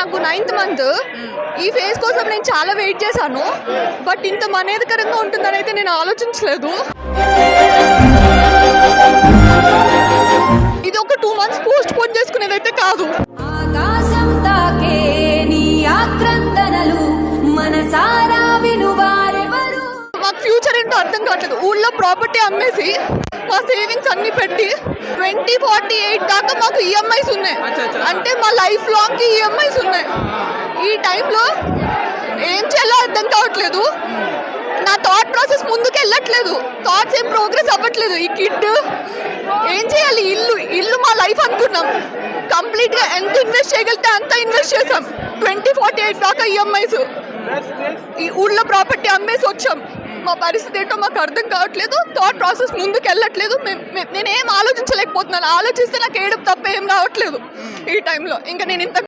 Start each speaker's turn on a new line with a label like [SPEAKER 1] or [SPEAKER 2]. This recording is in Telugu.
[SPEAKER 1] నాకు 9th మంత్. ఈ ఫేజ్ కోసం నేను చాలా వెయిట్ చేశాను. బట్ ఇంత మనేదకరంగా ఉంటుందని అయితే నేను ఆలోచించలేదు. ఇది ఒక 2 months పోస్ట్ పోన్ చేసుకునేదైతే కాదు. మాకు ఫ్యూచర్ ఏంటో అర్థం కావట్లేదు. ఊళ్ళో ప్రాపర్టీ అమ్మేసి మా సేవింగ్స్ అన్ని పెట్టి 2048 దాకా మాకు ఈఎంఐస్ ఉన్నాయి. అంటే మా లైఫ్ లాంగ్ కి ఈఎంఐస్ ఉన్నాయి. ఈ టైంలో ఏం చేయాలో అర్థం కావట్లేదు. నా థాట్ ప్రాసెస్ ముందుకు వెళ్ళట్లేదు. థాట్స్ ఏం ప్రోగ్రెస్ అవ్వట్లేదు. ఈ కిడ్ ఏం చేయాలి? ఇల్లు మా లైఫ్ అనుకున్నాం. కంప్లీట్ గా ఎంత ఇన్వెస్ట్ చేయగలిగితే అంత ఇన్వెస్ట్ చేసాం. 2048 దాకా ఈఎంఐస్. ఈ ఊళ్ళో ప్రాపర్టీ అమ్మేసి వచ్చాం. మా పరిస్థితి ఏంటో మాకు అర్థం కావట్లేదు. థాట్ ప్రాసెస్ ముందుకు వెళ్ళట్లేదు. నేనేం ఆలోచించలేకపోతున్నాను. ఆలోచిస్తే నాకు ఏడుపు తప్ప ఏం రావట్లేదు ఈ టైంలో. ఇంకా నేను ఇంత